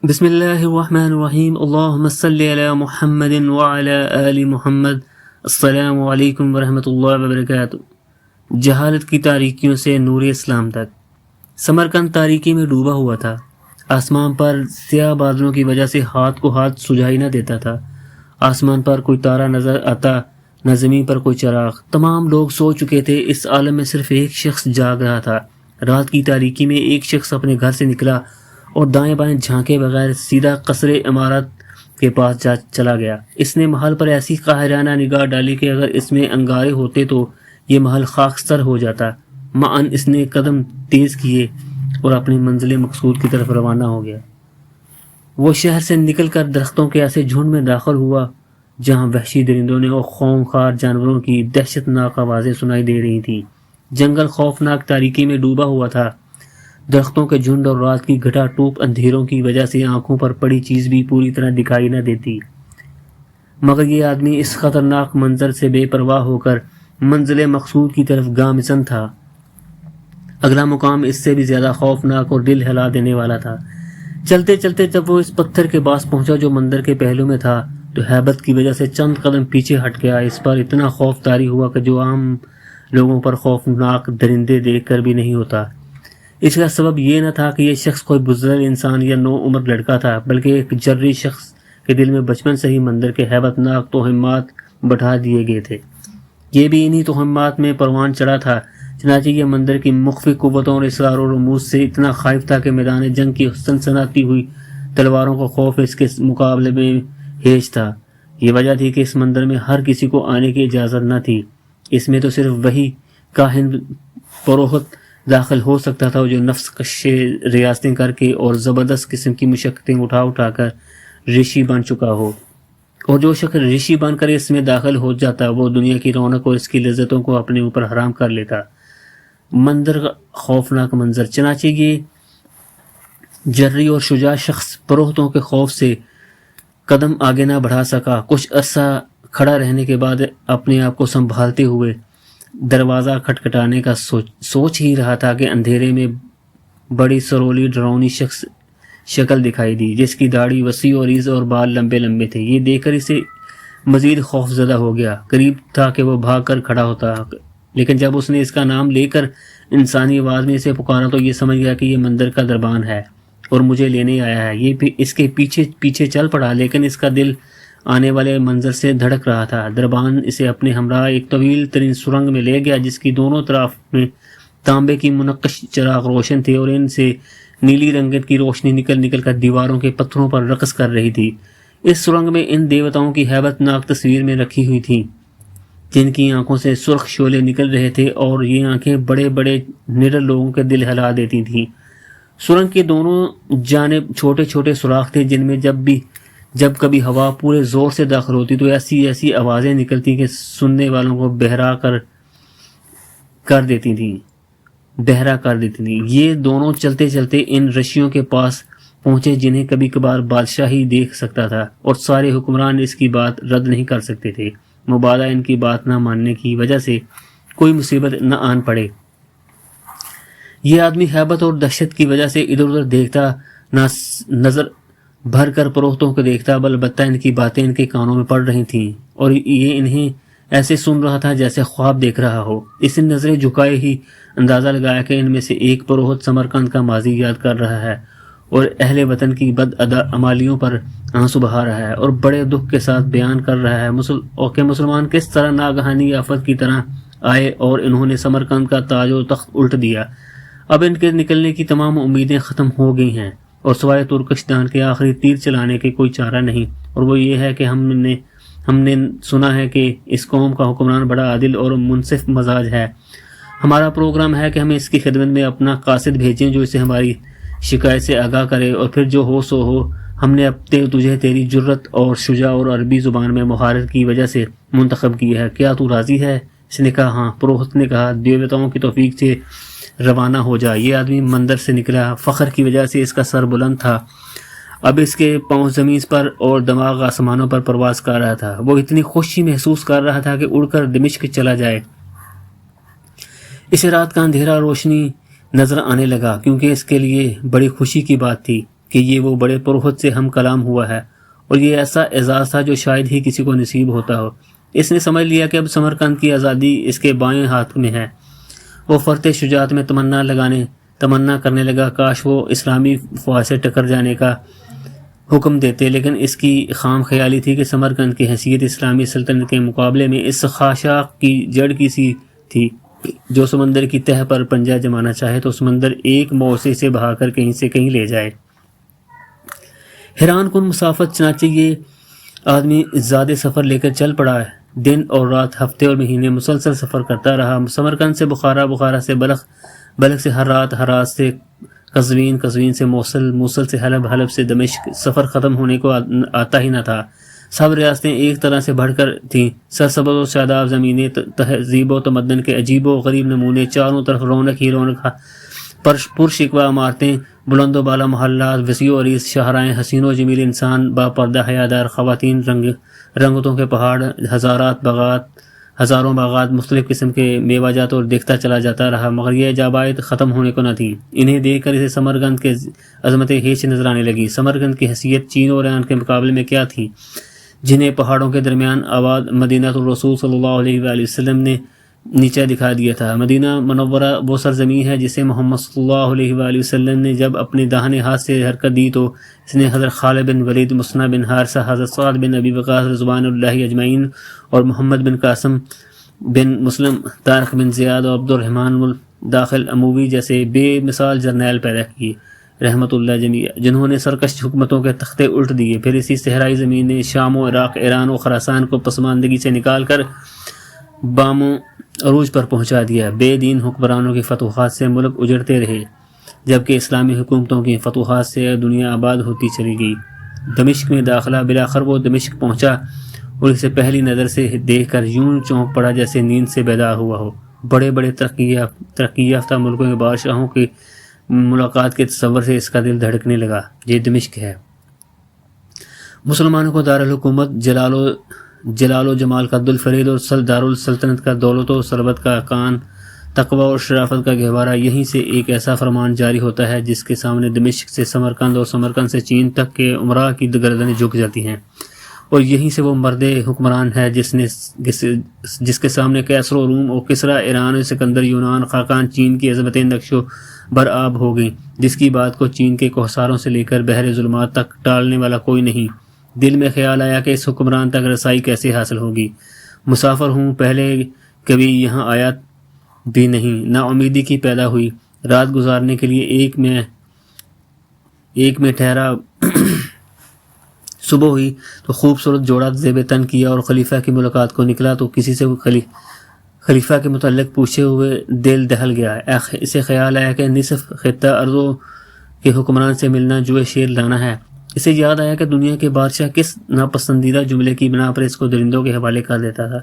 بسم اللہ الرحمن الرحیم، اللہم صلی علی محمد وعلی آل محمد۔ السلام علیکم ورحمۃ اللہ وبرکاتہ۔ جہالت کی تاریکیوں سے نور اسلام تک۔ سمرقند تاریکی میں ڈوبا ہوا تھا۔ آسمان پر سیاہ بادلوں کی وجہ سے ہاتھ کو ہاتھ سجھائی نہ دیتا تھا۔ آسمان پر کوئی تارہ نظر آتا، نہ زمین پر کوئی چراغ۔ تمام لوگ سو چکے تھے، اس عالم میں صرف ایک شخص جاگ رہا تھا۔ رات کی تاریکی میں ایک شخص اپنے گھر سے نکلا اور دائیں بائیں جھانکے بغیر سیدھا قصر عمارت کے پاس چلا گیا۔ اس نے محل پر ایسی قاہرانہ نگاہ ڈالی کہ اگر اس میں انگارے ہوتے تو یہ محل خاکستر ہو جاتا۔ معاً اس نے قدم تیز کیے اور اپنی منزل مقصود کی طرف روانہ ہو گیا۔ وہ شہر سے نکل کر درختوں کے ایسے جھنڈ میں داخل ہوا جہاں وحشی درندوں نے اور خونخوار جانوروں کی دہشت ناک آوازیں سنائی دے رہی تھیں۔ جنگل خوفناک تاریکی میں ڈوبا ہوا تھا۔ درختوں کے جھنڈ اور رات کی گھٹا ٹوپ اندھیروں کی وجہ سے آنکھوں پر پڑی چیز بھی پوری طرح دکھائی نہ دیتی، مگر یہ آدمی اس خطرناک منظر سے بے پرواہ ہو کر منزل مقصود کی طرف گامزن تھا۔ اگلا مقام اس سے بھی زیادہ خوفناک اور دل ہلا دینے والا تھا۔ چلتے چلتے جب وہ اس پتھر کے پاس پہنچا جو مندر کے پہلو میں تھا تو ہیبت کی وجہ سے چند قدم پیچھے ہٹ گیا۔ اس پر اتنا خوف طاری ہوا کہ جو عام لوگوں پر خوفناک درندے دیکھ کر بھی نہیں ہوتا۔ اس کا سبب یہ نہ تھا کہ یہ شخص کوئی بزرگ انسان یا نو عمر لڑکا تھا، بلکہ ایک جرری شخص کے دل میں بچپن سے ہی مندر کے ہیبت ناک توہمات بٹھا دیے گئے تھے۔ یہ بھی انہی توہمات میں پروان چڑھا تھا، چنانچہ یہ مندر کی مخفی قوتوں اور اسرار و رموز سے اتنا خائف تھا کہ میدان جنگ کی سنسناتی ہوئی تلواروں کا خوف اس کے مقابلے میں ہیج تھا۔ یہ وجہ تھی کہ اس مندر میں ہر کسی کو آنے کی اجازت نہ تھی۔ اس میں تو صرف وہی کاہن پروہت داخل ہو سکتا تھا جو نفس کشے ریاستیں کر کے اور زبردست قسم کی مشقتیں اٹھا کر رشی بن چکا ہو، اور جو شخص رشی بن کر اس میں داخل ہو جاتا وہ دنیا کی رونق اور اس کی لذتوں کو اپنے اوپر حرام کر لیتا۔ مندر کا خوفناک منظر۔ چنانچہ یہ جرری اور شجاع شخص پروہتوں کے خوف سے قدم آگے نہ بڑھا سکا۔ کچھ عرصہ کھڑا رہنے کے بعد اپنے آپ کو سنبھالتے ہوئے دروازہ کھٹکھٹانے کا سوچ ہی رہا تھا کہ اندھیرے میں بڑی سرولی ڈراؤنی شکل دکھائی دی، جس کی داڑھی وسیع و عریض اور بال لمبے لمبے تھے۔ یہ دیکھ کر اسے مزید خوف زدہ ہو گیا۔ قریب تھا کہ وہ بھاگ کر کھڑا ہوتا، لیکن جب اس نے اس کا نام لے کر انسانی آواز میں اسے پکارا تو یہ سمجھ گیا کہ یہ مندر کا دربان ہے اور مجھے لینے آیا ہے۔ یہ اس کے پیچھے چل پڑا، لیکن اس کا دل آنے والے منظر سے دھڑک رہا تھا۔ دربان اسے اپنے ہمراہ ایک طویل ترین سرنگ میں لے گیا جس کی دونوں طرف میں تانبے کی منقش چراغ روشن تھے اور ان سے نیلی رنگت کی روشنی نکل کر دیواروں کے پتھروں پر رقص کر رہی تھی۔ اس سرنگ میں ان دیوتاؤں کی ہیبت ناک تصویر میں رکھی ہوئی تھیں جن کی آنکھوں سے سرخ شعلے نکل رہے تھے، اور یہ آنکھیں بڑے بڑے نڈر لوگوں کے دل ہلا دیتی تھیں۔ سرنگ کے دونوں جانب چھوٹے چھوٹے سوراخ تھے جن میں جب کبھی ہوا پورے زور سے داخل ہوتی تو ایسی آوازیں نکلتی کہ سننے والوں کو بہرا کر دیتی تھیں۔ یہ دونوں چلتے چلتے ان رشیوں کے پاس پہنچے جنہیں کبھی کبھار بادشاہ ہی دیکھ سکتا تھا، اور سارے حکمران اس کی بات رد نہیں کر سکتے تھے، مبادا ان کی بات نہ ماننے کی وجہ سے کوئی مصیبت نہ آن پڑے۔ یہ آدمی ہیبت اور دہشت کی وجہ سے ادھر ادھر دیکھتا، نہ نظر بھر کر پروہتوں کو دیکھتا، البتہ ان کی باتیں ان کے کانوں میں پڑ رہی تھیں اور یہ انہیں ایسے سن رہا تھا جیسے خواب دیکھ رہا ہو۔ اس نے نظریں جھکائے ہی اندازہ لگایا کہ ان میں سے ایک پروہت سمرقند کا ماضی یاد کر رہا ہے اور اہل وطن کی بدعمالیوں پر آنسو بہا رہا ہے، اور بڑے دکھ کے ساتھ بیان کر رہا ہے کہ مسلمان کس طرح ناگہانی آفت کی طرح آئے اور انہوں نے سمرقند کا تاج و تخت الٹ دیا۔ اب ان کے نکلنے کی تمام امیدیں ختم ہو گئی ہیں اور سوائے ترکش دان کے آخری تیر چلانے کے کوئی چارہ نہیں، اور وہ یہ ہے کہ ہم نے سنا ہے کہ اس قوم کا حکمران بڑا عادل اور منصف مزاج ہے۔ ہمارا پروگرام ہے کہ ہم اس کی خدمت میں اپنا قاصد بھیجیں جو اسے ہماری شکایت سے آگاہ کرے، اور پھر جو ہو سو ہو۔ ہم نے اب تجھے تیری جرت اور شجاع اور عربی زبان میں مہارت کی وجہ سے منتخب کیا ہے، کیا تو راضی ہے؟ اس نے کہا ہاں۔ پروہت نے کہا دیوتاؤں کی توفیق سے روانہ ہو جا۔ یہ آدمی مندر سے نکلا، فخر کی وجہ سے اس کا سر بلند تھا، اب اس کے پاؤں زمین پر اور دماغ آسمانوں پر پرواز کر رہا تھا۔ وہ اتنی خوشی محسوس کر رہا تھا کہ اڑ کر دمشق چلا جائے۔ اسے رات کا اندھیرا روشنی نظر آنے لگا کیونکہ اس کے لیے بڑی خوشی کی بات تھی۔ کہ یہ وہ بڑے پرخت سے ہم کلام ہوا ہے، اور یہ ایسا اعزاز تھا جو شاید ہی کسی کو نصیب ہوتا ہو۔ اس نے سمجھ لیا کہ اب سمرقند کی آزادی اس کے بائیں ہاتھ میں ہے۔ وہ فرط شجاعت میں تمنا کرنے لگا کاش وہ اسلامی فوج سے ٹکر جانے کا حکم دیتے، لیکن اس کی خام خیالی تھی کہ سمرقند کی حیثیت اسلامی سلطنت کے مقابلے میں اس خاشاک کی جڑ کی سی تھی جو سمندر کی تہہ پر پنجہ جمانا چاہے تو سمندر ایک موسے سے بہا کر کہیں سے کہیں لے جائے۔ حیران کن مسافت، چنانچہ یہ آدمی زیادہ سفر لے کر چل پڑا ہے۔ دن اور رات، ہفتے اور مہینے مسلسل سفر کرتا رہا۔ سمرقند سے بخارا، بخارا سے بلخ سے ہرات سے قزوین، قزوین سے موصل، موصل سے حلب، حلب سے دمشق۔ سفر ختم ہونے کو آتا ہی نہ تھا۔ سب ریاستیں ایک طرح سے بڑھ کر تھیں، سرسبز و شاداب زمینیں، تہذیب و تمدن کے عجیب و غریب نمونے، چاروں طرف رونق ہی رونق، پرشکوہ عمارتیں، بلند و بالا محلات، وسیع و عریض شاہراہیں، حسین و جمیل انسان، با پردہ حیادار خواتین، رنگتوں کے پہاڑ، ہزاروں باغات، مختلف قسم کے میوہ جات، اور دیکھتا چلا جاتا رہا، مگر یہ عجائب ختم ہونے کو نہ تھیں۔ انہیں دیکھ کر اسے سمرقند کے عظمتیں ہیچ نظر آنے لگی۔ سمرقند کی حیثیت چین اور ایران کے مقابلے میں کیا تھی، جنہیں پہاڑوں کے درمیان آباد مدینہ الرسول صلی اللہ علیہ وآلہ وسلم نے نیچا دکھا دیا تھا۔ مدینہ منورہ وہ سرزمین ہے جسے محمد صلی اللہ علیہ وآلہ وسلم نے جب اپنے داہنے ہاتھ سے حرکت دی تو اس نے حضرت خالد بن ولید، مصنع بن حارثہ، حضرت سعد بن ابی وقاص رضوان اللہ اجمعین، اور محمد بن قاسم بن مسلم، طارق بن زیاد اور عبد الرحمن داخل اموی جیسے بے مثال جرنیل پیدا کیے رحمۃ اللہ جمیع، جنہوں نے سرکش حکومتوں کے تختے الٹ دیے۔ پھر اسی صحرائی زمین نے شام و عراق، ایران و خراسان کو پسماندگی سے نکال کر بام و عروج پر پہنچا دیا۔ بے دین حکمرانوں کی فتوحات سے ملک اجڑتے رہے، جبکہ اسلامی حکومتوں کی فتوحات سے دنیا آباد ہوتی چلی گئی۔ دمشق میں داخلہ، بلاخر وہ دمشق پہنچا اور اسے پہلی نظر سے دیکھ کر یوں چونک پڑا جیسے نیند سے بیدار ہوا ہو۔ بڑے بڑے ترقی یافتہ ملکوں کے بادشاہوں کی ملاقات کے تصور سے اس کا دل دھڑکنے لگا۔ یہ دمشق ہے۔ مسلمانوں کو دارالحکومت، جلال و جمال کا دلفریب اور دارالسلطنت کا دولت و ثروت کا کان، تقوی اور شرافت کا گہوارہ، یہیں سے ایک ایسا فرمان جاری ہوتا ہے جس کے سامنے دمشق سے سمرقند اور سمرقند سے چین تک کے عمراء کی گردنیں جھک جاتی ہیں، اور یہیں سے وہ مرد حکمران ہے جس کے سامنے کیسر و روم اور کسرا ایران، سکندر یونان، خاقان چین کی عظمتیں نقش و برآب ہو گئیں، جس کی بات کو چین کے کوہساروں سے لے کر بحر ظلمات تک ٹالنے والا کوئی نہیں۔ دل میں خیال آیا کہ اس حکمران تک رسائی کیسے حاصل ہوگی۔ مسافر ہوں، پہلے کبھی یہاں آیا بھی نہیں۔ نا امیدی کی پیدا ہوئی۔ رات گزارنے کے لیے ایک میں ٹھہرا۔ صبح ہوئی تو خوبصورت جوڑا زیب تن کیا اور خلیفہ کی ملاقات کو نکلا تو کسی سے خلیفہ کے متعلق پوچھے ہوئے دل دہل گیا۔ اسے خیال آیا کہ نصف خطہ ارضوں کے حکمران سے ملنا جوئے شیر لانا ہے۔ اسے یاد آیا کہ دنیا کے بادشاہ کس ناپسندیدہ جملے کی بنا پر اس کو درندوں کے حوالے کر دیتا تھا۔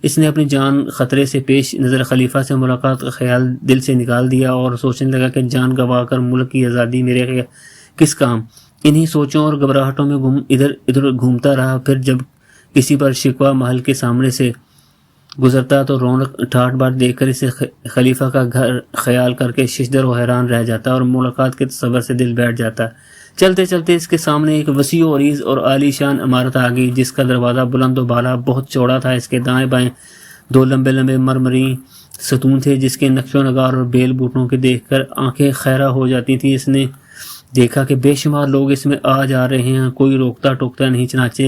اس نے اپنی جان خطرے سے پیش نظر خلیفہ سے ملاقات کا خیال دل سے نکال دیا اور سوچنے لگا کہ جان گنوا کر ملک کی آزادی میرے کس کام۔ انہی سوچوں اور گھبراہٹوں میں ادھر ادھر گھومتا رہا۔ پھر جب کسی پر شکوہ محل کے سامنے سے گزرتا تو رونق ٹھاٹ باٹ دیکھ کر اسے خلیفہ کا گھر خیال کر کے ششدر و حیران رہ جاتا اور ملاقات کے تصور سے دل بیٹھ جاتا۔ چلتے چلتے اس کے سامنے ایک وسیع و عریض اور عالی شان عمارت آ گئی جس کا دروازہ بلند و بالا بہت چوڑا تھا۔ اس کے دائیں بائیں دو لمبے لمبے مرمری ستون تھے جس کے نقش و نگار اور بیل بوٹوں کے دیکھ کر آنکھیں خیرہ ہو جاتی تھیں۔ اس نے دیکھا کہ بے شمار لوگ اس میں آ جا رہے ہیں، کوئی روکتا ٹوکتا نہیں، چنانچہ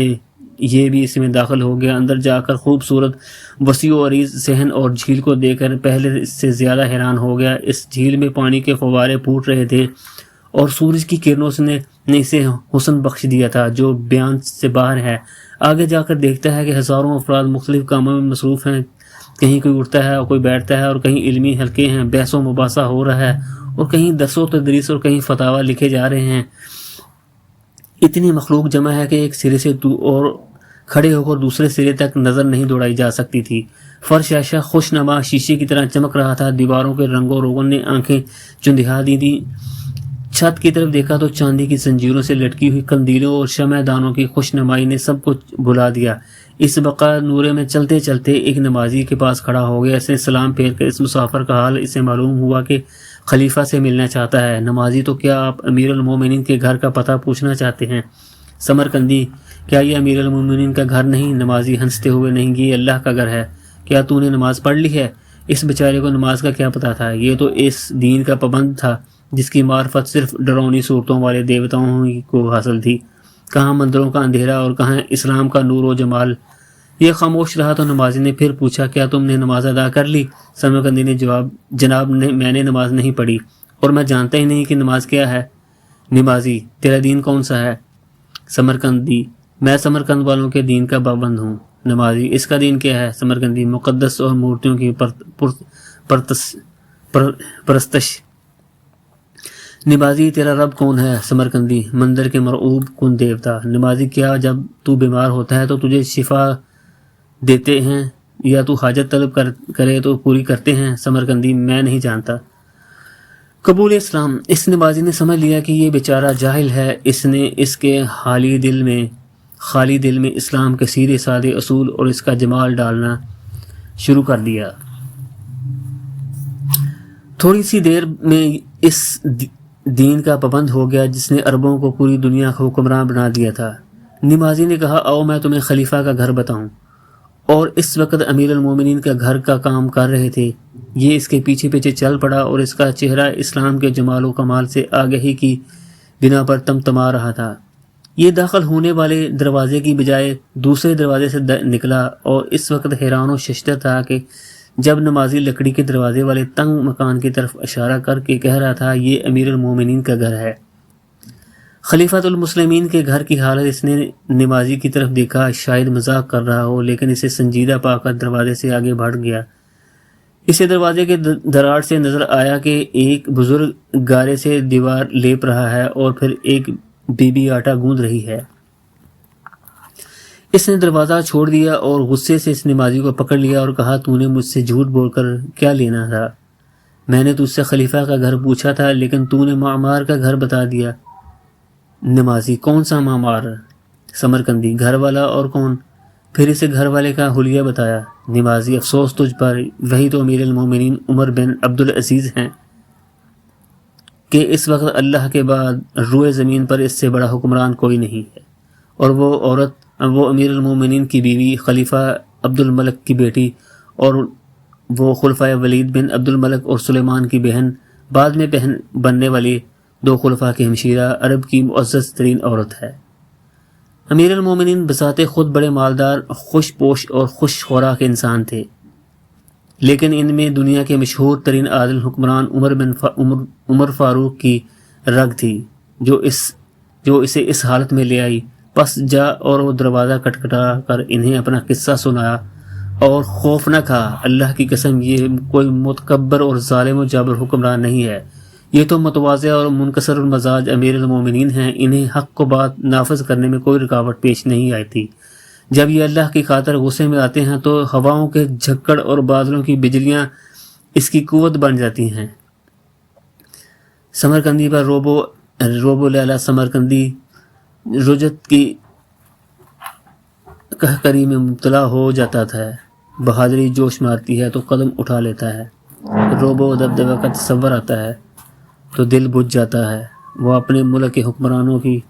یہ بھی اس میں داخل ہو گیا۔ اندر جا کر خوبصورت وسیع و عریض صحن اور جھیل کو دیکھ کر پہلے سے زیادہ حیران ہو گیا۔ اس جھیل میں پانی کے فوارے پھوٹ رہے تھے اور سورج کی کرنوں نے اسے حسن بخش دیا تھا جو بیان سے باہر ہے۔ آگے جا کر دیکھتا ہے کہ ہزاروں افراد مختلف کاموں میں مصروف ہیں، کہیں کوئی اٹھتا ہے اور کوئی بیٹھتا ہے، اور کہیں علمی حلقے ہیں، بحث و مباحثہ ہو رہا ہے، اور کہیں درس و تدریس اور کہیں فتاوی لکھے جا رہے ہیں۔ اتنی مخلوق جمع ہے کہ ایک سرے سے اور کھڑے ہو کر دوسرے سرے تک نظر نہیں دوڑائی جا سکتی تھی۔ فرش ایسا خوش نما شیشے کی طرح چمک رہا تھا، دیواروں کے رنگ و روغن نے آنکھیں چندھیا دی تھی۔ چھت کی طرف دیکھا تو چاندی کی زنجیروں سے لٹکی ہوئی قندیلوں اور شمع دانوں کی خوش نمائی نے سب کچھ بھلا دیا۔ اس بقا نورے میں چلتے چلتے ایک نمازی کے پاس کھڑا ہو گیا۔ اس نے سلام پھیر کر اس مسافر کا حال اسے معلوم ہوا کہ خلیفہ سے ملنا چاہتا ہے۔ نمازی تو کیا آپ امیر المومنین کے گھر کا پتہ پوچھنا چاہتے ہیں؟ سمرقندی کیا یہ امیر المومنین کا گھر نہیں؟ نمازی ہنستے ہوئے نہیں، یہ اللہ کا گھر ہے۔ کیا تو نے نماز پڑھ لی ہے؟ اس بیچارے کو نماز کا کیا پتہ تھا، یہ تو اس دین کا پابند تھا جس کی معرفت صرف ڈرونی صورتوں والے دیوتاؤں ہی کو حاصل تھی۔ کہاں مندروں کا اندھیرا اور کہاں اسلام کا نور و جمال۔ یہ خاموش رہا تو نمازی نے پھر پوچھا، کیا تم نے نماز ادا کر لی؟ سمرقندی نے جواب، جناب میں نے نماز نہیں پڑھی اور میں جانتا ہی نہیں کہ نماز کیا ہے۔ نمازی تیرا دین کون سا ہے؟ سمرقندی میں سمرقند والوں کے دین کا پابند ہوں۔ نمازی اس کا دین کیا ہے؟ سمرقندی مقدس اور مورتیوں کی پرستش۔ نمازی تیرا رب کون ہے؟ سمرقندی مندر کے مرعوب کن دیوتا۔ نمازی کیا جب تو بیمار ہوتا ہے تو تجھے شفا دیتے ہیں یا تو حاجت طلب کرے تو پوری کرتے ہیں؟ سمرقندی میں نہیں جانتا۔ قبول اسلام۔ اس نمازی نے سمجھ لیا کہ یہ بیچارہ جاہل ہے۔ اس نے اس کے خالی دل میں اسلام کے سیدھے سادے اصول اور اس کا جمال ڈالنا شروع کر دیا۔ تھوڑی سی دیر میں اس دین کا پابند ہو گیا جس نے عربوں کو پوری دنیا کا حکمران بنا دیا تھا۔ نمازی نے کہا، آؤ میں تمہیں خلیفہ کا گھر بتاؤں۔ اور اس وقت امیر المومنین کا گھر کا کام کر رہے تھے۔ یہ اس کے پیچھے پیچھے چل پڑا اور اس کا چہرہ اسلام کے جمال و کمال سے آگہی کی بنا پر تمتما رہا تھا۔ یہ داخل ہونے والے دروازے کی بجائے دوسرے دروازے سے نکلا اور اس وقت حیران و ششدر تھا کہ جب نمازی لکڑی کے دروازے والے تنگ مکان کی طرف اشارہ کر کے کہہ رہا تھا، یہ امیر المومنین کا گھر ہے۔ خلیفۃ المسلمین کے گھر کی حالت اس نے نمازی کی طرف دیکھا، شاید مذاق کر رہا ہو، لیکن اسے سنجیدہ پا کر دروازے سے آگے بڑھ گیا۔ اسے دروازے کے دراڑ سے نظر آیا کہ ایک بزرگ گارے سے دیوار لیپ رہا ہے اور پھر ایک بی بی آٹا گوندھ رہی ہے۔ اس نے دروازہ چھوڑ دیا اور غصے سے اس نمازی کو پکڑ لیا اور کہا، تو نے مجھ سے جھوٹ بول کر کیا لینا تھا؟ میں نے تجھ سے خلیفہ کا گھر پوچھا تھا لیکن تو نے معمار کا گھر بتا دیا۔ نمازی کون سا معمار؟ سمرقندی گھر والا اور کون؟ پھر اسے گھر والے کا حلیہ بتایا۔ نمازی افسوس تجھ پر، وہی تو امیر المومنین عمر بن عبدالعزیز ہیں کہ اس وقت اللہ کے بعد روئے زمین پر اس سے بڑا حکمران کوئی نہیں ہے، اور وہ امیر المومنین کی بیوی خلیفہ عبد الملک کی بیٹی اور وہ خلفۂ ولید بن عبد الملک اور سلیمان کی بہن، بعد میں بہن بننے والی دو خلفاء کی ہمشیرہ، عرب کی معزز ترین عورت ہے۔ امیر المومنین بذات خود بڑے مالدار، خوش پوش اور خوش خوراک انسان تھے، لیکن ان میں دنیا کے مشہور ترین عادل حکمران عمر فاروق کی رگ تھی جو اسے اس حالت میں لے آئی۔ پس جا اور وہ دروازہ کٹکھٹا کر انہیں اپنا قصہ سنایا اور خوف نہ کھا، اللہ کی قسم یہ کوئی متکبر اور ظالم و جابر حکمران نہیں ہے، یہ تو متواضع اور منکسر المزاج امیر المومنین ہیں، انہیں حق و بات نافذ کرنے میں کوئی رکاوٹ پیش نہیں آتی۔ جب یہ اللہ کی خاطر غصے میں آتے ہیں تو ہواؤں کے جھکڑ اور بادلوں کی بجلیاں اس کی قوت بن جاتی ہیں۔ سمرقندی پر روبو لیلا سمرقندی رجت کی قہقری میں مبتلا ہو جاتا تھا، بہادری جوش مارتی ہے تو قدم اٹھا لیتا ہے، روبو دبدبہ کا تصور آتا ہے تو دل بجھ جاتا ہے، وہ اپنے ملک کے حکمرانوں کی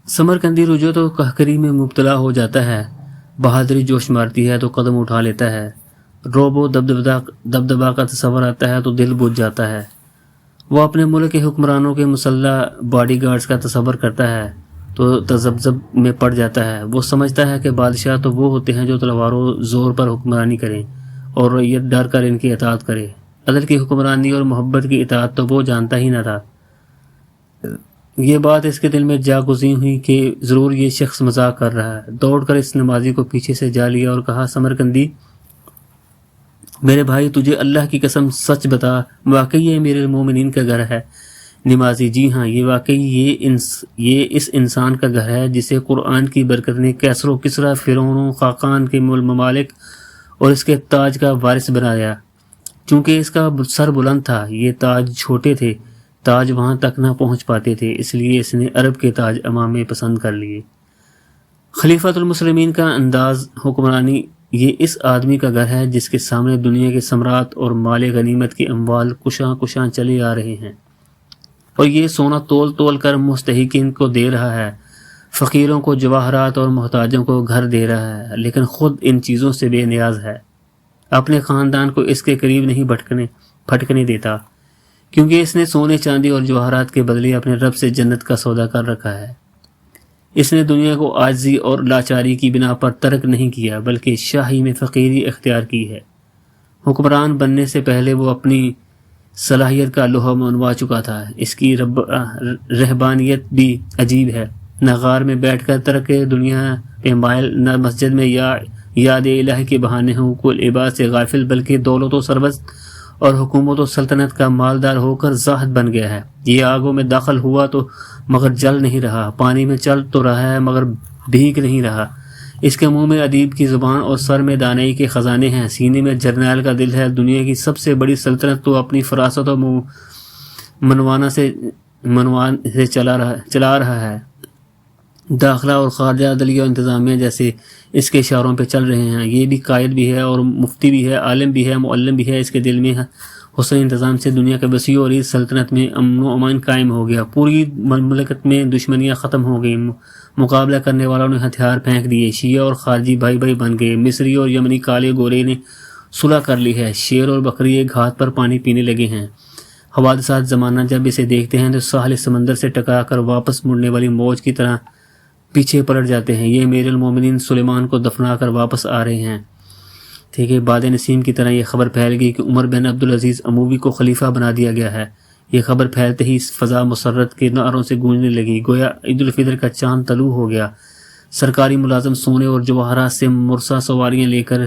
سمرقندی رجوع تو قہقری میں مبتلا ہو جاتا ہے، بہادری جوش مارتی ہے تو قدم اٹھا لیتا ہے، روبو دبدبہ کا تصور آتا ہے تو دل بجھ جاتا ہے، وہ اپنے ملک کے حکمرانوں کے مسلح باڈی گارڈز کا تصور کرتا ہے تو تذبذب میں پڑ جاتا ہے، وہ سمجھتا ہے کہ بادشاہ تو وہ ہوتے ہیں جو تلوار و زور پر حکمرانی کریں اور رعیت ڈر کر ان کی اطاعت کرے، عدل کی حکمرانی اور محبت کی اطاعت تو وہ جانتا ہی نہ تھا۔ یہ بات اس کے دل میں جا گزی ہوئی کہ ضرور یہ شخص مذاق کر رہا ہے۔ دوڑ کر اس نمازی کو پیچھے سے جا لیا اور کہا، سمرقندی میرے بھائی، تجھے اللہ کی قسم سچ بتا، واقعی یہ امیر المومنین کا گھر ہے؟ نمازی، جی ہاں، یہ واقعی یہ اس انسان کا گھر ہے جسے قرآن کی برکت نے کیسر و کسریٰ، فرعون، خاقان کے ممالک اور اس کے تاج کا وارث بنایا۔ چونکہ اس کا سر بلند تھا، یہ تاج چھوٹے تھے، تاج وہاں تک نہ پہنچ پاتے تھے، اس لیے اس نے عرب کے تاج امامے پسند کر لیے۔ خلیفۃ المسلمین کا انداز حکمرانی، یہ اس آدمی کا گھر ہے جس کے سامنے دنیا کے ثمرات اور مال غنیمت کے اموال کشاں چلے آ رہے ہیں، اور یہ سونا تول تول کر مستحقین کو دے رہا ہے، فقیروں کو جواہرات اور محتاجوں کو گھر دے رہا ہے، لیکن خود ان چیزوں سے بے نیاز ہے۔ اپنے خاندان کو اس کے قریب نہیں پھٹکنے دیتا، کیونکہ اس نے سونے چاندی اور جواہرات کے بدلے اپنے رب سے جنت کا سودا کر رکھا ہے۔ اس نے دنیا کو عاجزی اور لاچاری کی بنا پر ترک نہیں کیا، بلکہ شاہی میں فقیری اختیار کی ہے۔ حکمران بننے سے پہلے وہ اپنی صلاحیت کا لوہا منوا چکا تھا۔ اس کی رہبانیت بھی عجیب ہے، نہ غار میں بیٹھ کر ترک دنیا پہ مائل، نہ مسجد میں یاد الہی کے بہانے حقوق العباد سے غافل، بلکہ دولت و ثروت اور حکومت و سلطنت کا مالدار ہو کر زاہد بن گیا ہے۔ یہ آگوں میں داخل ہوا تو مگر جل نہیں رہا، پانی میں چل تو رہا ہے مگر بھیگ نہیں رہا۔ اس کے منہ میں ادیب کی زبان اور سر میں دانائی کے خزانے ہیں، سینے میں جرنیل کا دل ہے۔ دنیا کی سب سے بڑی سلطنت تو اپنی فراست و منوانا سے چلا رہا ہے۔ داخلہ اور خارجہ، عدلیہ و انتظامیہ جیسے اس کے اشاروں پہ چل رہے ہیں۔ یہ بھی قائد بھی ہے اور مفتی بھی ہے، عالم بھی ہے، معلم بھی ہے۔ اس کے دل میں حسن انتظام سے دنیا کے وسیع اور اس سلطنت میں امن و امان قائم ہو گیا۔ پوری مملکت میں دشمنیاں ختم ہو گئی، مقابلہ کرنے والوں نے ہتھیار پھینک دیے، شیعہ اور خارجی بھائی بھائی بن گئے، مصری اور یمنی کالے گورے نے صلح کر لی ہے، شیر اور بکری ایک گھاٹ پر پانی پینے لگے ہیں۔ حوادثات زمانہ جب اسے دیکھتے ہیں تو ساحل سمندر سے ٹکرا کر واپس مڑنے والی موج کی طرح پیچھے پلٹ جاتے ہیں۔ یہ امیر المومنین سلیمان کو دفنا کر واپس آ رہے ہیں۔ ٹھیک ہے، باد نسیم کی طرح یہ خبر پھیل گئی کہ عمر بن عبدالعزیز اموی کو خلیفہ بنا دیا گیا ہے۔ یہ خبر پھیلتے ہی فضا مسرت کے نعروں سے گونجنے لگی، گویا عید الفطر کا چاند طلوع ہو گیا۔ سرکاری ملازم سونے اور جواہرات سے مرصع سواریاں لے کر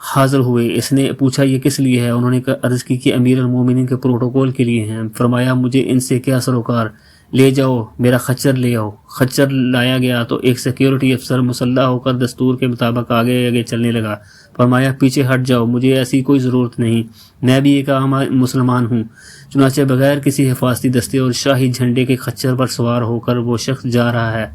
حاضر ہوئے۔ اس نے پوچھا، یہ کس لیے ہے؟ انہوں نے عرض کی کہ امیر المومنین کے پروٹوکول کے لیے ہیں۔ فرمایا، مجھے ان سے کیا سروکار، لے جاؤ، میرا خچر لے آؤ۔ خچر لایا گیا تو ایک سیکیورٹی افسر مسلح ہو کر دستور کے مطابق آگے آگے چلنے لگا۔ فرمایا، پیچھے ہٹ جاؤ، مجھے ایسی کوئی ضرورت نہیں، میں بھی ایک عام مسلمان ہوں۔ چنانچہ بغیر کسی حفاظتی دستے اور شاہی جھنڈے کے خچر پر سوار ہو کر وہ شخص جا رہا ہے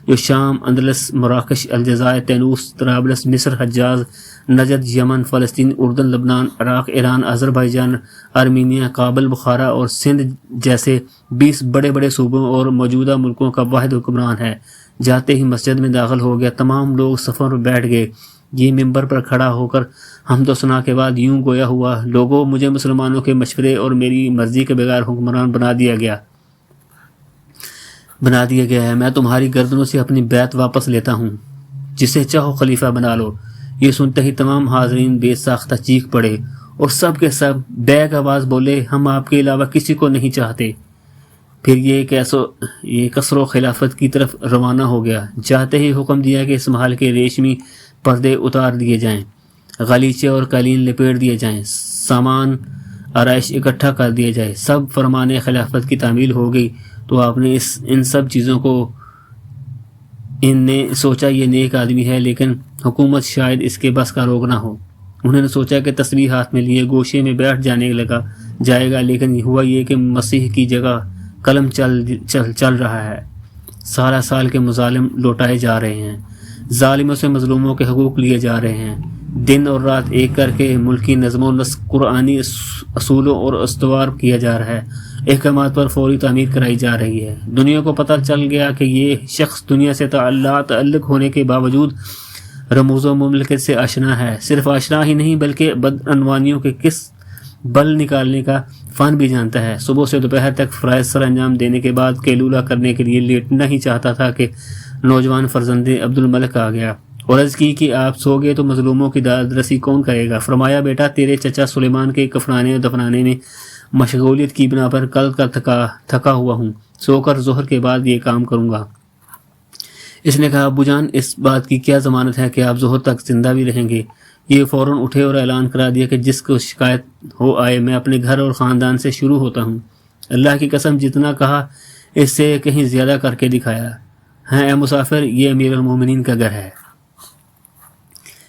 جو شام، اندلس، مراکش، الجزائر، تینوس، طرابلس، مصر، حجاز، نجد، یمن، فلسطین، اردن، لبنان، عراق، ایران، آذربائیجان، آرمینیا، کابل، بخارا اور سندھ جیسے 20 بڑے بڑے صوبوں اور موجودہ ملکوں کا واحد حکمران ہے۔ جاتے ہی مسجد میں داخل ہو گیا، تمام لوگ صفوں میں بیٹھ گئے۔ یہ ممبر پر کھڑا ہو کر حمد و ثنا کے بعد یوں گویا ہوا، لوگوں، مجھے مسلمانوں کے مشورے اور میری مرضی کے بغیر حکمران بنا دیا گیا ہے۔ میں تمہاری گردنوں سے اپنی بیعت واپس لیتا ہوں، جسے چاہو خلیفہ بنا لو۔ یہ سنتے ہی تمام حاضرین بے ساختہ چیخ پڑے اور سب کے سب بیک آواز بولے، ہم آپ کے علاوہ کسی کو نہیں چاہتے۔ پھر یہ کسر و خلافت کی طرف روانہ ہو گیا۔ جاتے ہی حکم دیا کہ اس محل کے ریشمی پردے اتار دیے جائیں، غالیچے اور قالین لپیٹ دیے جائیں، سامان آرائش اکٹھا کر دیا جائے۔ سب فرمان خلافت کی تعمیل ہو گئی تو آپ نے ان سب چیزوں کو نے سوچا یہ نیک آدمی ہے، لیکن حکومت شاید اس کے بس کا روک نہ ہو۔ انہوں نے سوچا کہ تسبیح ہاتھ میں لیے گوشے میں بیٹھ جائے گا، لیکن ہوا یہ کہ مسیح کی جگہ قلم چل رہا ہے۔ سال کے مظالم لوٹائے جا رہے ہیں، ظالموں سے مظلوموں کے حقوق لیے جا رہے ہیں، دن اور رات ایک کر کے ملکی نظم و نسق قرآنی اصولوں اور استوار کیا جا رہا ہے، احکامات پر فوری تعمیر کرائی جا رہی ہے۔ دنیا کو پتہ چل گیا کہ یہ شخص دنیا سے تعلق ہونے کے باوجود رموز و مملکت سے آشنا ہے۔ صرف آشنا ہی نہیں بلکہ بدعنوانیوں کے کس بل نکالنے کا فن بھی جانتا ہے۔ صبح سے دوپہر تک فرائض سر انجام دینے کے بعد قیلولہ کرنے کے لیے لیٹنا ہی چاہتا تھا کہ نوجوان فرزند عبد الملک آ گیا اور عرض کی کہ آپ سو گئے تو مظلوموں کی داد رسی کون کرے گا؟ فرمایا، بیٹا، تیرے چچا سلیمان کے کفنانے اور دفنانے میں مشغولیت کی بنا پر کل کا تھکا ہوا ہوں، سو کر ظہر کے بعد یہ کام کروں گا۔ اس نے کہا ابو جان اس بات کی کیا ضمانت ہے کہ آپ ظہر تک زندہ بھی رہیں گے؟ یہ فوراً اٹھے اور اعلان کرا دیا کہ جس کو شکایت ہو آئے، میں اپنے گھر اور خاندان سے شروع ہوتا ہوں۔ اللہ کی قسم جتنا کہا اس سے کہیں زیادہ کر کے دکھایا۔ ہاں اے مسافر، یہ امیر المومنین کا گھر ہے،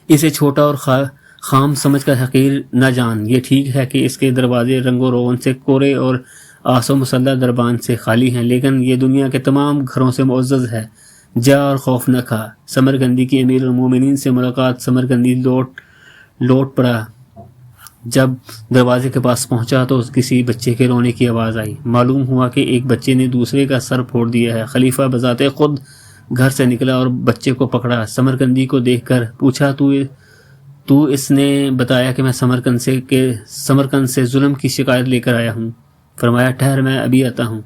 اسے چھوٹا اور خام سمجھ کر حقیر نہ جان۔ یہ ٹھیک ہے کہ اس کے دروازے رنگ و روغن سے کورے اور آس و مسلح دربان سے خالی ہیں، لیکن یہ دنیا کے تمام گھروں سے معزز ہے۔ جا اور خوف نہ کھا۔ سمرقندی کی امیر المومنین سے ملاقات۔ سمرقندی لوٹ پڑا۔ جب دروازے کے پاس پہنچا تو کسی بچے کے رونے کی آواز آئی۔ معلوم ہوا کہ ایک بچے نے دوسرے کا سر پھوڑ دیا ہے۔ خلیفہ بذات خود گھر سے نکلا اور بچے کو پکڑا۔ سمرقندی کو دیکھ کر پوچھا تو اس نے بتایا کہ میں سمرقند سے ظلم کی شکایت لے کر آیا ہوں۔ فرمایا ٹھہر، میں ابھی آتا ہوں۔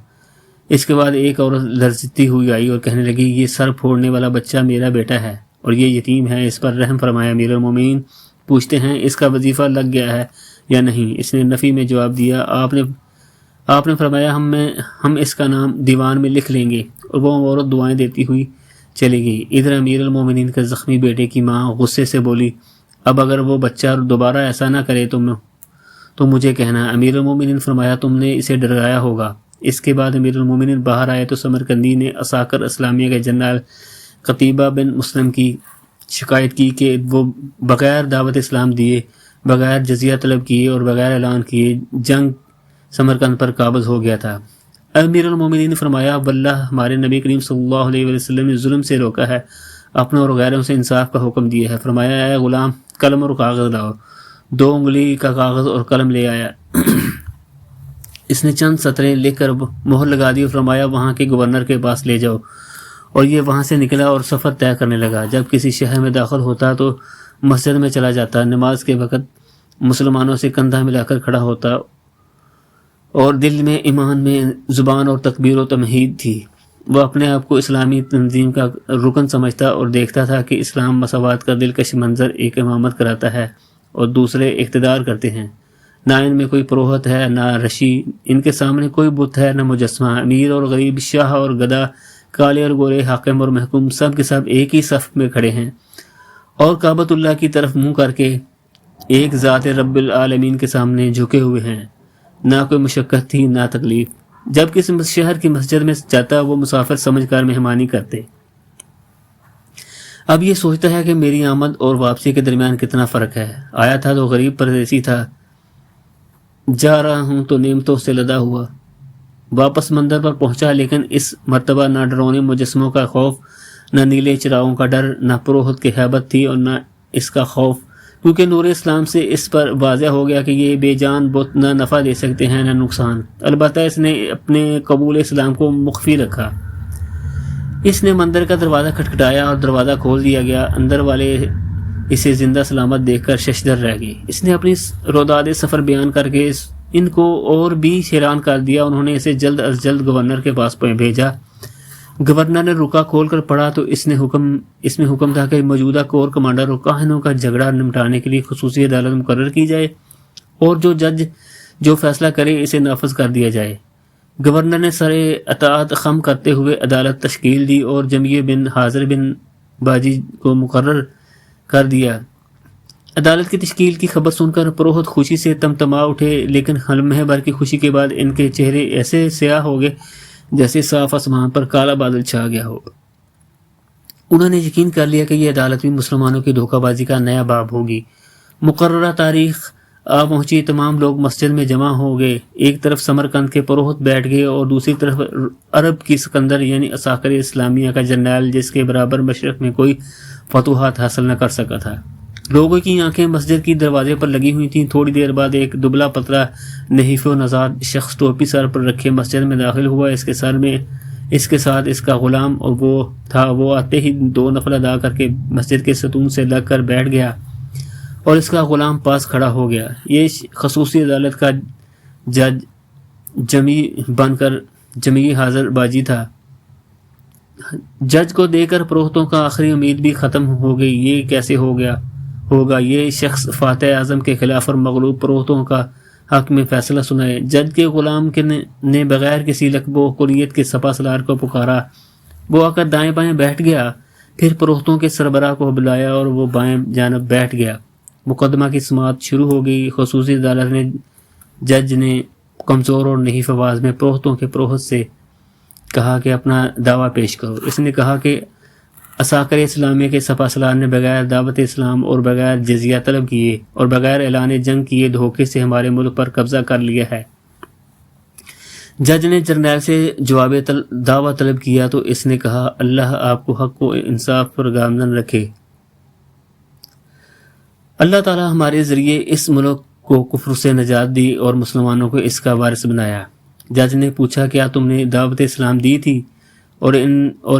اس کے بعد ایک عورت لرزتی ہوئی آئی اور کہنے لگی یہ سر پھوڑنے والا بچہ میرا بیٹا ہے اور یہ یتیم ہے، اس پر رحم فرمایا۔ امیر المومنین پوچھتے ہیں اس کا وظیفہ لگ گیا ہے یا نہیں؟ اس نے نفی میں جواب دیا۔ آپ نے فرمایا ہم اس کا نام دیوان میں لکھ لیں گے، اور وہ عورت دعائیں دیتی ہوئی چلی گئی۔ ادھر امیر المومنین کے زخمی بیٹے کی ماں غصے سے بولی اب اگر وہ بچہ دوبارہ ایسا نہ کرے تو مجھے کہنا۔ امیر المومنین فرمایا تم نے اسے ڈرایا ہوگا۔ اس کے بعد امیر المومنین باہر آئے تو سمرقندی نے عساکر اسلامیہ کے جنرل قتیبہ بن مسلم کی شکایت کی کہ وہ بغیر دعوت اسلام دیے، بغیر جزیہ طلب کیے اور بغیر اعلان کیے جنگ سمرقند پر قابض ہو گیا تھا۔ امیر المومنین نے فرمایا واللہ ہمارے نبی کریم صلی اللہ علیہ وسلم نے ظلم سے روکا ہے، اپنے اور غیروں سے انصاف کا حکم دیا ہے۔ فرمایا اے غلام قلم اور کاغذ لاؤ۔ 2 انگلی کا کاغذ اور قلم لے آیا۔ اس نے چند سطریں لکھ کر مہر لگا دی اور فرمایا وہاں کے گورنر کے پاس لے جاؤ، اور یہ وہاں سے نکلا اور سفر طے کرنے لگا۔ جب کسی شہر میں داخل ہوتا تو مسجد میں چلا جاتا، نماز کے وقت مسلمانوں سے کندھا ملا کر کھڑا ہوتا، اور دل میں ایمان میں زبان اور تکبیر و تمہید تھی۔ وہ اپنے آپ کو اسلامی تنظیم کا رکن سمجھتا اور دیکھتا تھا کہ اسلام مساوات کا دلکش منظر ایک امامت کراتا ہے اور دوسرے اقتدار کرتے ہیں۔ نہ ان میں کوئی پروہت ہے نہ رشی، ان کے سامنے کوئی بت ہے نہ مجسمہ۔ امیر اور غریب، شاہ اور گدا، کالے اور گورے، حاکم اور محکوم، سب کے سب ایک ہی صف میں کھڑے ہیں اور کعبۃ اللہ کی طرف منہ کر کے ایک ذات رب العالمین کے سامنے جھکے ہوئے ہیں۔ نہ کوئی مشقت تھی نہ تکلیف۔ جب کسی شہر کی مسجد میں جاتا وہ مسافر سمجھ کر مہمانی کرتے۔ اب یہ سوچتا ہے کہ میری آمد اور واپسی کے درمیان کتنا فرق ہے۔ آیا تھا تو غریب پردیسی تھا، جا رہا ہوں تو نعمتوں سے لدا ہوا۔ واپس مندر پر پہنچا، لیکن اس مرتبہ نہ ڈرونے مجسموں کا خوف، نہ نیلے چراغوں کا ڈر، نہ پروہت کی ہیبت تھی اور نہ اس کا خوف، کیونکہ نور اسلام سے اس پر واضح ہو گیا کہ یہ بے جان بت نہ نفع دے سکتے ہیں نہ نقصان۔ البتہ اس نے اپنے قبول اسلام کو مخفی رکھا۔ اس نے مندر کا دروازہ کھٹکھٹایا اور دروازہ کھول دیا گیا۔ اندر والے اسے زندہ سلامت دیکھ کر ششدر رہ گئے۔ اس نے اپنی روداد سفر بیان کر کے ان کو اور بھی حیران کر دیا۔ انہوں نے اسے جلد از جلد گورنر کے پاس بھیجا۔ گورنر نے رکا کھول کر پڑھا تو اس میں حکم تھا کہ موجودہ کور کمانڈر اور کاہنوں کا جھگڑا نمٹانے کے لیے خصوصی عدالت مقرر کی جائے اور جو جج جو فیصلہ کرے اسے نافذ کر دیا جائے۔ گورنر نے سر اطاعت خم کرتے ہوئے عدالت تشکیل دی اور جمیع بن حاضر بن باجی کو مقرر کر دیا۔ عدالت کی تشکیل کی خبر سن کر پروہت خوشی سے تمتما اٹھے، لیکن لمحے بھر کی خوشی کے بعد ان کے چہرے ایسے سیاہ ہو گئے جیسے صاف آسمان پر کالا بادل چھا گیا ہو۔ انہوں نے یقین کر لیا کہ یہ عدالت بھی مسلمانوں کی دھوکہ بازی کا نیا باب ہوگی۔ مقررہ تاریخ آ پہنچی، تمام لوگ مسجد میں جمع ہو گئے۔ ایک طرف سمرقند کے پروہت بیٹھ گئے اور دوسری طرف عرب کی سکندر یعنی عساکر اسلامیہ کا جنرل، جس کے برابر مشرق میں کوئی فتوحات حاصل نہ کر سکا تھا۔ لوگوں کی آنکھیں مسجد کی دروازے پر لگی ہوئی تھیں۔ تھوڑی دیر بعد ایک دبلا پتلا نحیف و نژاد شخص ٹوپی سر پر رکھے مسجد میں داخل ہوا۔ اس کے ساتھ اس کا غلام اور وہ آتے ہی 2 نفل ادا کر کے مسجد کے ستون سے لگ کر بیٹھ گیا اور اس کا غلام پاس کھڑا ہو گیا۔ یہ خصوصی عدالت کا جج جمی بن کر جمیع حاضر باجی تھا۔ جج کو دیکھ کر پروہتوں کا آخری امید بھی ختم ہو گئی۔ یہ کیسے ہوگا؟ یہ شخص فاتح اعظم کے خلاف اور مغلوب پروہتوں کا حق میں فیصلہ سنائے۔ جج کے غلام نے بغیر کسی لقب و کنیت کے سپہ سالار کو پکارا، وہ آ کر دائیں بائیں بیٹھ گیا، پھر پروختوں کے سربراہ کو بلایا اور وہ بائیں جانب بیٹھ گیا۔ مقدمہ کی سماعت شروع ہو گئی۔ خصوصی عدالت نے جج نے کمزور اور نحیف آواز میں پروختوں کے پروہت سے کہا کہ اپنا دعویٰ پیش کرو۔ اس نے کہا کہ عساکر اسلامیہ کے سپہ سالار نے بغیر دعوت اسلام اور بغیر جزیہ طلب کیے اور بغیر اعلان جنگ کیے دھوکے سے ہمارے ملک پر قبضہ کر لیا ہے۔ جج نے جرنیل سے جواب دعویٰ طلب کیا تو اس نے کہا، اللہ آپ کو حق و انصاف پر گامزن رکھے۔ اللہ تعالیٰ ہمارے ذریعے اس ملک کو کفر سے نجات دی اور مسلمانوں کو اس کا وارث بنایا۔ جج نے پوچھا، کیا تم نے دعوت اسلام دی تھی اور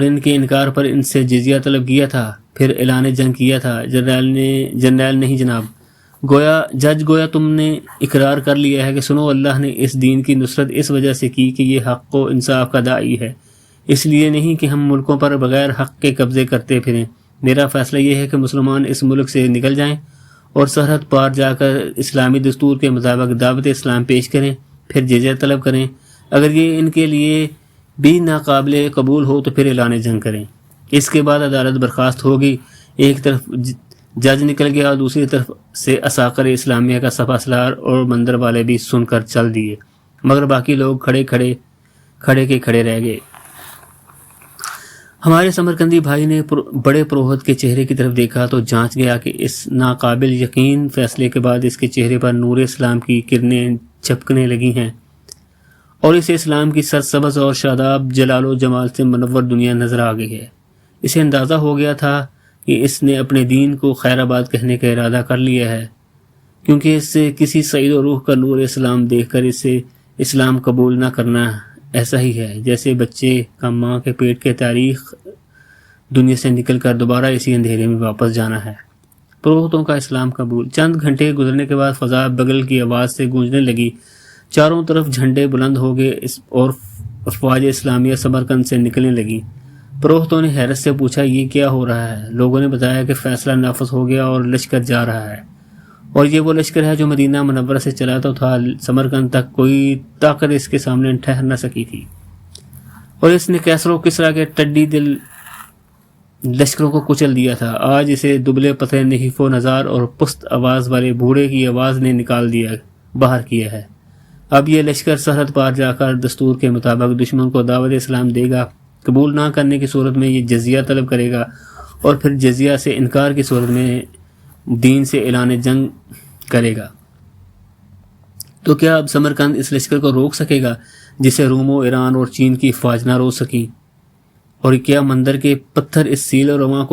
ان کے انکار پر ان سے جزیہ طلب کیا تھا، پھر اعلان جنگ کیا تھا؟ جرنیل نہیں جناب۔ گویا تم نے اقرار کر لیا ہے کہ سنو، اللہ نے اس دین کی نصرت اس وجہ سے کی کہ یہ حق و انصاف کا داعی ہے، اس لیے نہیں کہ ہم ملکوں پر بغیر حق کے قبضے کرتے پھریں۔ میرا فیصلہ یہ ہے کہ مسلمان اس ملک سے نکل جائیں اور سرحد پار جا کر اسلامی دستور کے مطابق دعوت اسلام پیش کریں، پھر جزیہ طلب کریں۔ اگر یہ ان کے لیے بھی ناقابل قبول ہو تو پھر اعلان جنگ کریں۔ اس کے بعد عدالت برخاست ہوگی۔ ایک طرف جج نکل گیا اور دوسری طرف سے عساکر اسلامیہ کا سپہ سالار اور مندر والے بھی سن کر چل دیے، مگر باقی لوگ کھڑے کے کھڑے رہ گئے۔ ہمارے سمرقندی بھائی نے بڑے پروہت کے چہرے کی طرف دیکھا تو جانچ گیا کہ اس ناقابل یقین فیصلے کے بعد اس کے چہرے پر نور اسلام کی کرنیں چھپکنے لگی ہیں اور اسے اسلام کی سرسبز اور شاداب جلال و جمال سے منور دنیا نظر آ گئی ہے۔ اسے اندازہ ہو گیا تھا کہ اس نے اپنے دین کو خیر آباد کہنے کا ارادہ کر لیا ہے، کیونکہ اس سے کسی سعید و روح کا نور اسلام دیکھ کر اسے اسلام قبول نہ کرنا ایسا ہی ہے جیسے بچے کا ماں کے پیٹ کے تاریخ دنیا سے نکل کر دوبارہ اسی اندھیرے میں واپس جانا ہے۔ پروہتوں کا اسلام قبول۔ چند گھنٹے گزرنے کے بعد فضا بغل کی آواز سے گونجنے لگی، چاروں طرف جھنڈے بلند ہو گئے اور افواج اسلامیہ سمرقند سے نکلنے لگی۔ پروہتوں نے حیرت سے پوچھا، یہ کیا ہو رہا ہے؟ لوگوں نے بتایا کہ فیصلہ نافذ ہو گیا اور لشکر جا رہا ہے، اور یہ وہ لشکر ہے جو مدینہ منورہ سے چلا تو تھا۔ سمرقند تک کوئی طاقت اس کے سامنے ٹھہر نہ سکی تھی، اور اس نے کیسر و کسریٰ کے ٹڈی دل لشکروں کو کچل دیا تھا۔ آج اسے دبلے پتلے نحیف و نزار اور پست آواز والے بوڑھے کی آواز نے نکال دیا، باہر کیا ہے۔ اب یہ لشکر سرحد پار جا کر دستور کے مطابق دشمن کو دعوت اسلام دے گا، قبول نہ کرنے کی صورت میں یہ جزیہ طلب کرے گا، اور پھر جزیہ سے انکار کی صورت میں دین سے اعلان جنگ کرے گا۔ تو کیا اب سمرقند اس لشکر کو روک سکے گا جسے روم و ایران اور چین کی افواج نہ روک سکی؟ اور کیا مندر کے پتھر اس سیل و رواں کو